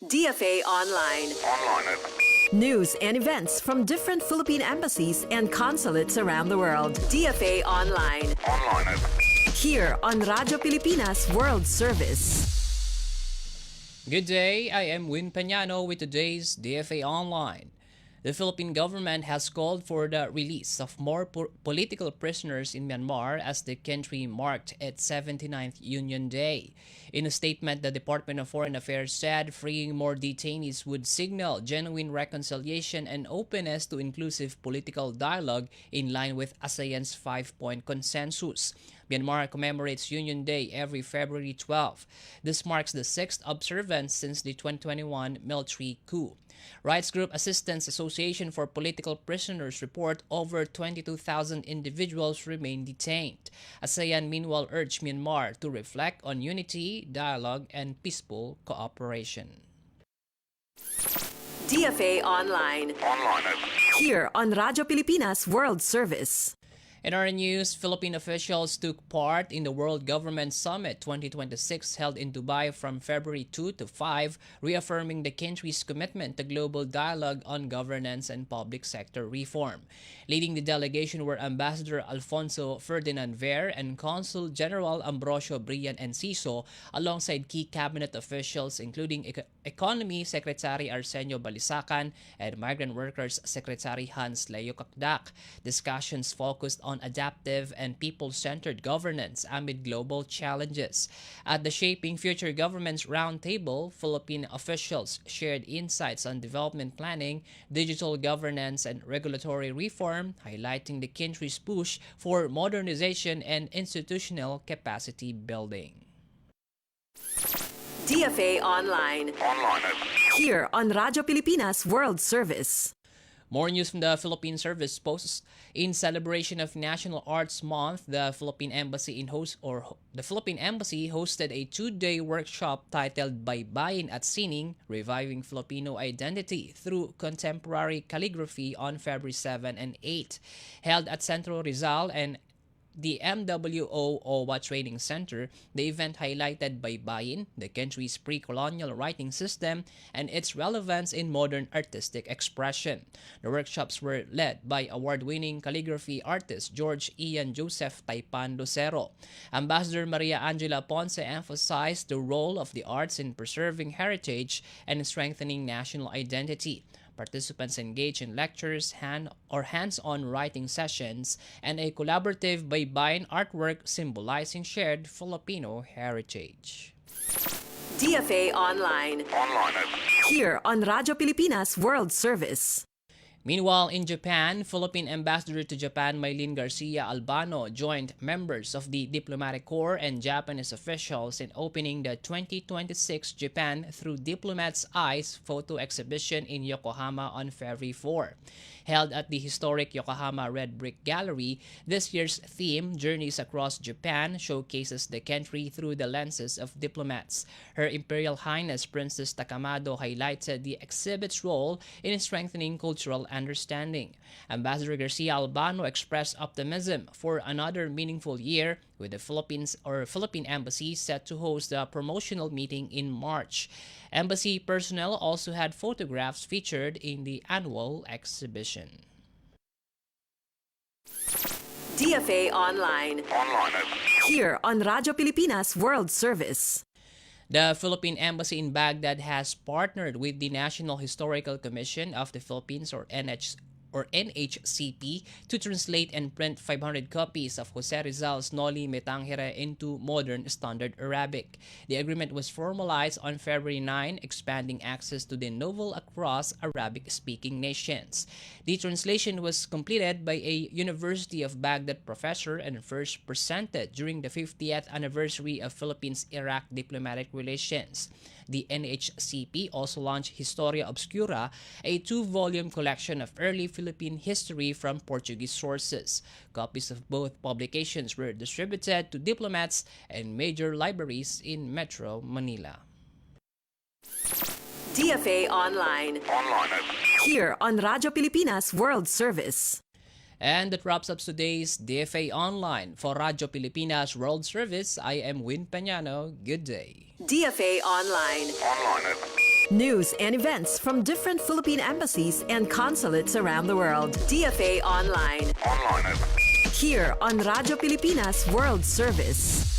DFA Online. News and events from different Philippine embassies and consulates around the world. DFA Online. Here on Radyo Pilipinas World Service. Good day, I am Win Peñano with today's DFA Online. The Philippine government has called for the release of more political prisoners in Myanmar as the country marked its 79th Union Day. In a statement, the Department of Foreign Affairs said freeing more detainees would signal genuine reconciliation and openness to inclusive political dialogue in line with ASEAN's 5-point consensus. Myanmar commemorates Union Day every February 12. This marks the sixth observance since the 2021 military coup. Rights group Assistance Association for Political Prisoners report over 22,000 individuals remain detained. ASEAN meanwhile urged Myanmar to reflect on unity, dialogue, and peaceful cooperation. DFA Online. Here on Radyo Pilipinas World Service. In our news, Philippine officials took part in the World Government Summit 2026 held in Dubai from February 2 to 5, reaffirming the country's commitment to global dialogue on governance and public sector reform. Leading the delegation were Ambassador Alfonso Ferdinand Ver and Consul General Ambrosio Brian Enciso, alongside key cabinet officials including Economy Secretary Arsenio Balisacan and Migrant Workers Secretary Hans Leo Kakdak. Discussions focused on adaptive and people-centered governance amid global challenges. At the Shaping Future Governments Roundtable, Philippine officials shared insights on development planning, digital governance, and regulatory reform, highlighting the country's push for modernization and institutional capacity building. DFA Online. Here on Radyo Pilipinas World Service. More news from the Philippine Service Posts. In celebration of National Arts Month, the Philippine Embassy hosted a 2-day workshop titled Baybayin at Sining, Reviving Filipino Identity Through Contemporary Calligraphy on February 7 and 8. Held at Centro Rizal and the MWO OWA Training Center, the event highlighted Baybayin, the country's pre-colonial writing system, and its relevance in modern artistic expression. The workshops were led by award-winning calligraphy artist George Ian Joseph Taipan Lucero. Ambassador Maria Angela Ponce emphasized the role of the arts in preserving heritage and strengthening national identity. Participants engage in lectures, hands-on writing sessions, and a collaborative Baybayin artwork symbolizing shared Filipino heritage. DFA Online. Here on Radyo Pilipinas World Service. Meanwhile, in Japan, Philippine Ambassador to Japan Mylene Garcia Albano joined members of the Diplomatic Corps and Japanese officials in opening the 2026 Japan Through Diplomats' Eyes photo exhibition in Yokohama on February 4. Held at the historic Yokohama Red Brick Gallery, this year's theme, Journeys Across Japan, showcases the country through the lenses of diplomats. Her Imperial Highness Princess Takamado highlighted the exhibit's role in strengthening cultural understanding. Ambassador Garcia Albano expressed optimism for another meaningful year, with the Philippine Embassy set to host the promotional meeting in March. Embassy personnel also had photographs featured in the annual exhibition. DFA Online. Here on Radyo Pilipinas World Service. The Philippine Embassy in Baghdad has partnered with the National Historical Commission of the Philippines, or NHCP, to translate and print 500 copies of Jose Rizal's Noli Me Tangere into modern Standard Arabic. The agreement was formalized on February 9, expanding access to the novel across Arabic-speaking nations. The translation was completed by a University of Baghdad professor and first presented during the 50th anniversary of Philippines-Iraq diplomatic relations. The NHCP also launched Historia Obscura, a 2-volume collection of early Philippine history from Portuguese sources. Copies of both publications were distributed to diplomats and major libraries in Metro Manila. DFA Online. Here on Radyo Pilipinas World Service. And that wraps up today's DFA Online. For Radyo Pilipinas World Service, I am Win Peñano. Good day. DFA Online. News and events from different Philippine embassies and consulates around the world. DFA Online. Here on Radyo Pilipinas World Service.